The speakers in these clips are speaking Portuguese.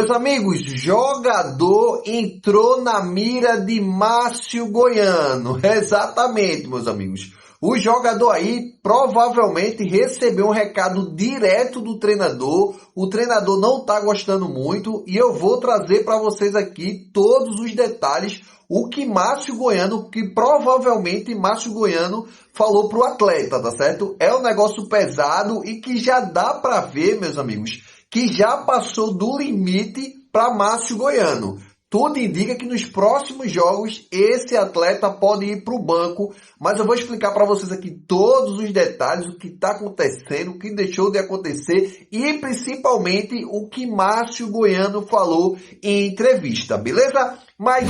Meus amigos, jogador entrou na mira de Márcio Goiano. Exatamente, meus amigos. O jogador aí provavelmente recebeu um recado direto do treinador. O treinador não está gostando muito e eu vou trazer para vocês aqui todos os detalhes. O que Márcio Goiano, que provavelmente Márcio Goiano falou para o atleta, tá certo? É um negócio pesado e que já dá para ver, meus amigos, que já passou do limite para Márcio Goiano. Tudo indica que nos próximos jogos esse atleta pode ir para o banco, mas eu vou explicar para vocês aqui todos os detalhes, o que está acontecendo, o que deixou de acontecer e principalmente o que Márcio Goiano falou em entrevista, beleza? Mas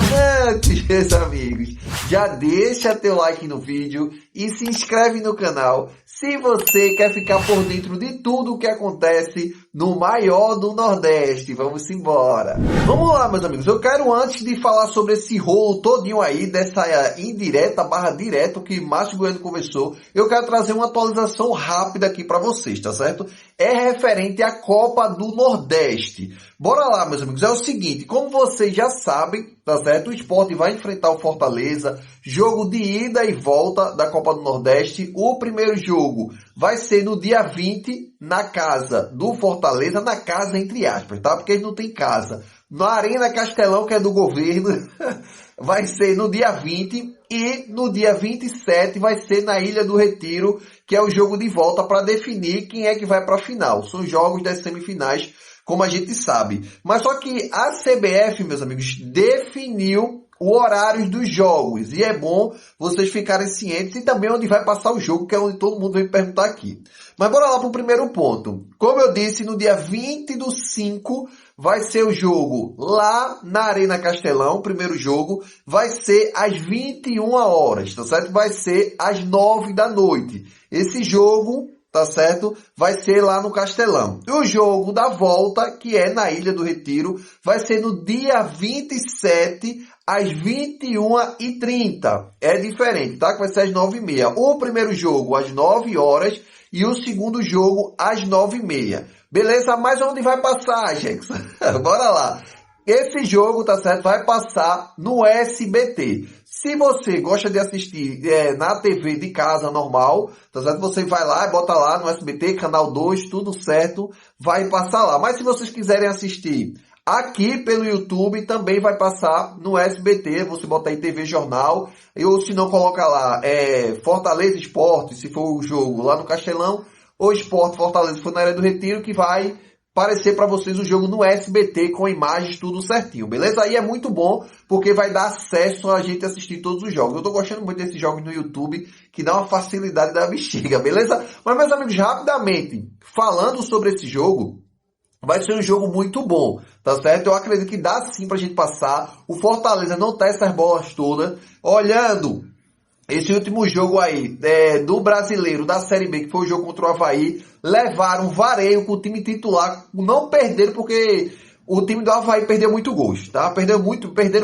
antes, meus amigos, já deixa teu like no vídeo e se inscreve no canal se você quer ficar por dentro de tudo o que acontece no maior do Nordeste. Vamos embora. Vamos lá, meus amigos. Eu quero, antes de falar sobre esse rolo todinho aí, dessa indireta barra direto que Márcio Goiano conversou, eu quero trazer uma atualização rápida aqui para vocês, tá certo? É referente à Copa do Nordeste. Bora lá, meus amigos. É o seguinte, como vocês já sabem, tá certo? O Sport vai enfrentar o Fortaleza, jogo de ida e volta da Copa do Nordeste. O primeiro jogo vai ser no dia 20, na casa do Fortaleza, na casa entre aspas, tá? Porque eles não tem casa. Na Arena Castelão, que é do governo, vai ser no dia 20 e no dia 27 vai ser na Ilha do Retiro, que é o jogo de volta para definir quem é que vai para a final. São jogos das semifinais, como a gente sabe. Mas só que a CBF, meus amigos, definiu o horário dos jogos. E é bom vocês ficarem cientes e também onde vai passar o jogo, que é onde todo mundo vem perguntar aqui. Mas bora lá para o primeiro ponto. Como eu disse, no dia 20/5 vai ser o jogo lá na Arena Castelão. O primeiro jogo vai ser às 21 horas, tá certo? Vai ser às 9 da noite. Esse jogo, tá certo? Vai ser lá no Castelão. E o jogo da volta, que é na Ilha do Retiro, vai ser no dia 27, às 21h30. É diferente, tá? Que vai ser às 9h30. O primeiro jogo às 9 horas e o segundo jogo às 9h30. Beleza? Mas onde vai passar, Jax? Bora lá. Esse jogo, tá certo? Vai passar no SBT. Se você gosta de assistir na TV de casa normal, tá certo? Você vai lá e bota lá no SBT, canal 2, tudo certo, vai passar lá. Mas se vocês quiserem assistir aqui pelo YouTube, também vai passar no SBT. Você bota aí TV Jornal, ou se não, coloca lá Fortaleza Esporte, se for o jogo lá no Castelão, ou Esporte Fortaleza, se for na Ilha do Retiro, que vai aparecer para vocês o jogo no SBT com imagens, tudo certinho, beleza? Aí é muito bom, porque vai dar acesso a gente assistir todos os jogos. Eu tô gostando muito desses jogos no YouTube, que dá uma facilidade da bexiga, beleza? Mas, meus amigos, rapidamente, falando sobre esse jogo, vai ser um jogo muito bom, tá certo? Eu acredito que dá sim pra gente passar. O Fortaleza não tá essas bolas todas. Olhando esse último jogo aí do Brasileiro, da Série B, que foi o jogo contra o Avaí, levaram vareio com o time titular, não perderam porque o time do Avaí perdeu muito gols, tá? Perderam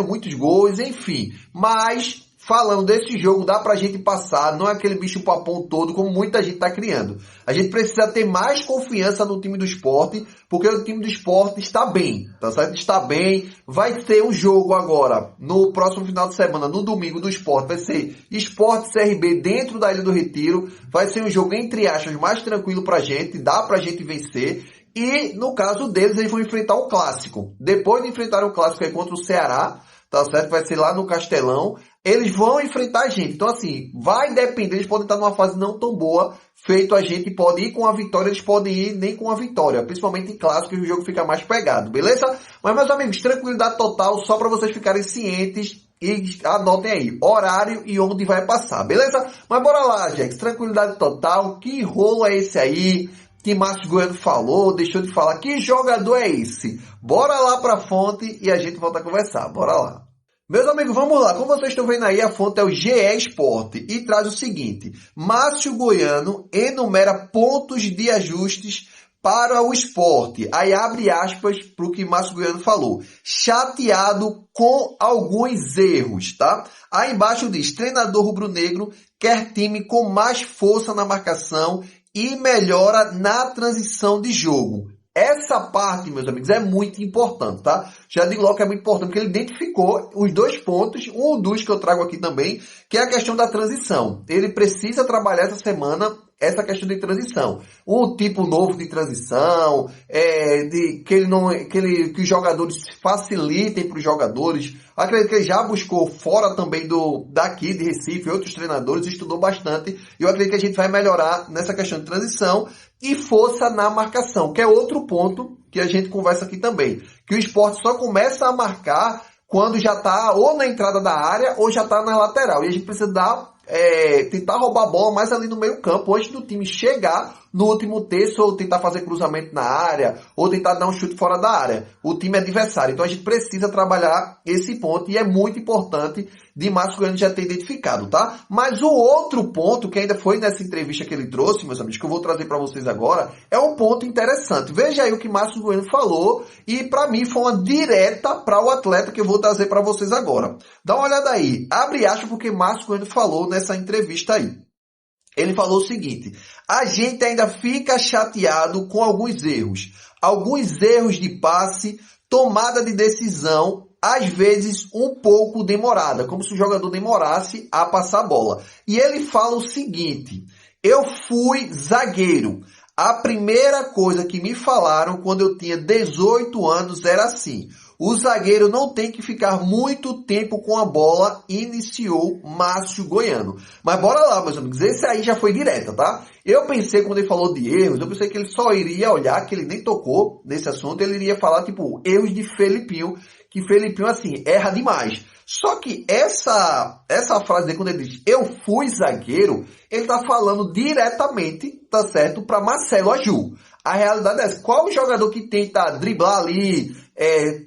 muitos gols, enfim. Mas, falando desse jogo, dá pra gente passar, não é aquele bicho papão todo como muita gente tá criando. A gente precisa ter mais confiança no time do Sport, porque o time do Sport está bem, tá certo? Está bem. Vai ter um jogo agora, no próximo final de semana, no domingo do Sport, vai ser Sport CRB dentro da Ilha do Retiro. Vai ser um jogo, entre aspas, mais tranquilo pra gente, dá pra gente vencer. E, no caso deles, eles vão enfrentar o Clássico. Depois de enfrentar o Clássico aí contra o Ceará, tá certo? Vai ser lá no Castelão. Eles vão enfrentar a gente. Então, assim, vai depender. Eles podem estar numa fase não tão boa. Feito a gente pode ir com a vitória, eles podem ir nem com a vitória. Principalmente em clássicos, o jogo fica mais pegado, beleza? Mas, meus amigos, tranquilidade total, só para vocês ficarem cientes. E anotem aí, horário e onde vai passar, beleza? Mas bora lá, Jax, tranquilidade total. Que rolo é esse aí que Márcio Goiano falou, deixou de falar? Que jogador é esse? Bora lá pra fonte e a gente volta a conversar. Bora lá. Meus amigos, vamos lá. Como vocês estão vendo aí, a fonte é o GE Sport e traz o seguinte: Márcio Goiano enumera pontos de ajustes para o Sport. Aí abre aspas para o que Márcio Goiano falou. Chateado com alguns erros, tá? Aí embaixo diz: treinador rubro-negro quer time com mais força na marcação e melhora na transição de jogo. Essa parte, meus amigos, é muito importante, tá? Já digo logo que é muito importante, porque ele identificou os 2 pontos, um dos que eu trago aqui também, que é a questão da transição. Ele precisa trabalhar essa semana essa questão de transição. Um tipo novo de transição, que os jogadores facilitem para os jogadores. Acredito que ele já buscou fora também daqui de Recife, outros treinadores, estudou bastante. E eu acredito que a gente vai melhorar nessa questão de transição e força na marcação, que é outro ponto que a gente conversa aqui também. Que o Sport só começa a marcar quando já está ou na entrada da área ou já está na lateral. E a gente precisa tentar roubar a bola mais ali no meio campo, antes do time chegar no último terço, ou tentar fazer cruzamento na área, ou tentar dar um chute fora da área. O time adversário. Então a gente precisa trabalhar esse ponto, e é muito importante de Márcio Goiano já ter identificado, tá? Mas o outro ponto, que ainda foi nessa entrevista que ele trouxe, meus amigos, que eu vou trazer para vocês agora, é um ponto interessante. Veja aí o que Márcio Goiano falou, e para mim foi uma direta para o atleta que eu vou trazer para vocês agora. Dá uma olhada aí, abre aspas porque Márcio Goiano falou nessa entrevista aí. Ele falou o seguinte: a gente ainda fica chateado com alguns erros de passe, tomada de decisão, às vezes um pouco demorada, como se o jogador demorasse a passar a bola. E ele fala o seguinte: eu fui zagueiro. A primeira coisa que me falaram quando eu tinha 18 anos era assim: o zagueiro não tem que ficar muito tempo com a bola, iniciou Márcio Goiano. Mas bora lá, meus amigos, esse aí já foi direta, tá? Eu pensei, quando ele falou de erros, eu pensei que ele só iria olhar, que ele nem tocou nesse assunto, ele iria falar, tipo, erros de Felipinho, que Felipinho, assim, erra demais. Só que essa frase dele, quando ele diz, eu fui zagueiro, ele tá falando diretamente, tá certo, para Marcelo Aju. A realidade é essa. Qual o jogador que tenta driblar ali,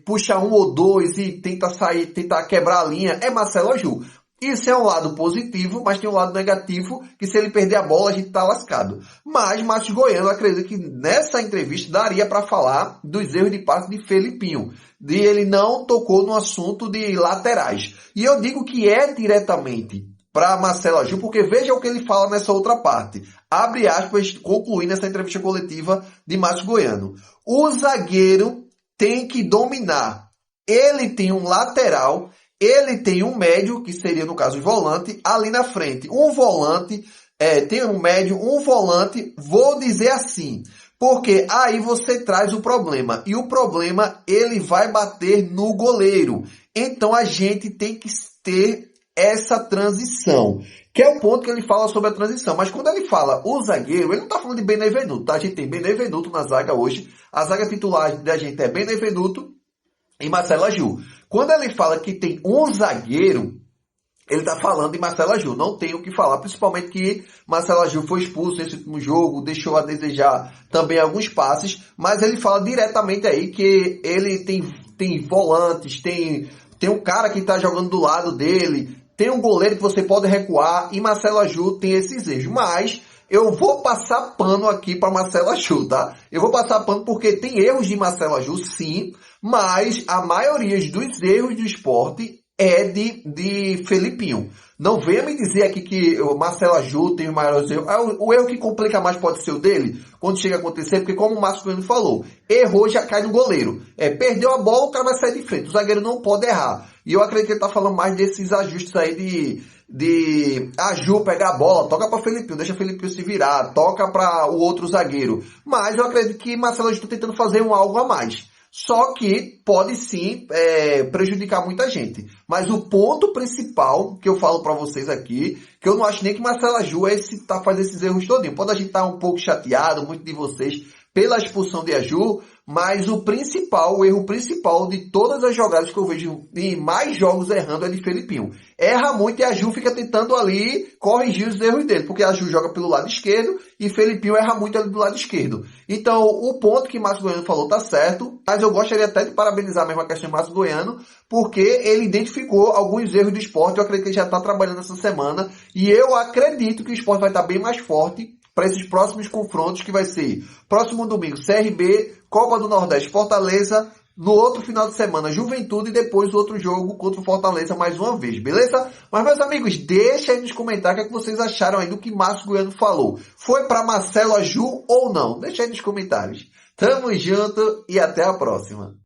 puxa um ou dois e tenta sair, tentar quebrar a linha? É Marcelo Aju. Isso é um lado positivo, mas tem um lado negativo, que se ele perder a bola, a gente tá lascado. Mas Márcio Goiano, acredito que nessa entrevista daria para falar dos erros de passe de Felipinho. Ele não tocou no assunto de laterais. E eu digo que é diretamente para Marcelo Aju, porque veja o que ele fala nessa outra parte. Abre aspas, concluindo essa entrevista coletiva de Márcio Goiano. O zagueiro tem que dominar. Ele tem um lateral, ele tem um médio, que seria no caso o volante, ali na frente. Um volante, tem um médio, um volante, vou dizer assim, porque aí você traz o problema. E o problema, ele vai bater no goleiro. Então a gente tem que ter essa transição, que é o ponto que ele fala sobre a transição. Mas quando ele fala o zagueiro, ele não está falando de Benevenuto, tá? A gente tem Benevenuto na zaga hoje. A zaga titular da gente é Benevenuto e Marcelo Aju. Quando ele fala que tem um zagueiro, ele está falando de Marcelo Aju. Não tem o que falar, principalmente que Marcelo Aju foi expulso nesse último jogo, deixou a desejar também alguns passes, mas ele fala diretamente aí que ele tem volantes, tem um cara que está jogando do lado dele, tem um goleiro que você pode recuar, e Marcelo Aju tem esses erros. Mas eu vou passar pano aqui para Marcelo Aju, tá? Eu vou passar pano porque tem erros de Marcelo Aju, sim, mas a maioria dos erros do Sport é de Felipinho. Não venha me dizer aqui que o Marcelo Aju tem os maiores erros. O erro que complica mais pode ser o dele, quando chega a acontecer, porque como o Márcio Goiano falou, errou, já cai no goleiro. Perdeu a bola, o cara vai sair de frente. O zagueiro não pode errar. E eu acredito que ele tá falando mais desses ajustes aí de Aju pegar a bola, toca para Felipinho, deixa Felipinho se virar, toca para o outro zagueiro. Mas eu acredito que Marcelo Aju tá tentando fazer algo a mais. Só que pode sim prejudicar muita gente. Mas o ponto principal que eu falo para vocês aqui, que eu não acho nem que Marcelo Aju faz esses erros todinho. Pode a gente estar um pouco chateado, muito de vocês, pela expulsão de Aju, mas o erro principal de todas as jogadas que eu vejo em mais jogos errando é de Felipinho. Erra muito e Aju fica tentando ali corrigir os erros dele, porque Aju joga pelo lado esquerdo e Felipinho erra muito ali do lado esquerdo. Então, o ponto que Márcio Goiano falou tá certo, mas eu gostaria até de parabenizar mesmo a questão de Márcio Goiano, porque ele identificou alguns erros do Sport. Eu acredito que ele já está trabalhando essa semana, e eu acredito que o Sport vai estar bem mais forte para esses próximos confrontos, que vai ser próximo domingo CRB, Copa do Nordeste, Fortaleza, no outro final de semana Juventude, e depois o outro jogo contra o Fortaleza mais uma vez, beleza? Mas, meus amigos, deixa aí nos comentários o que vocês acharam aí do que Márcio Goiano falou. Foi para Marcelo Aju ou não? Deixa aí nos comentários. Tamo junto e até a próxima.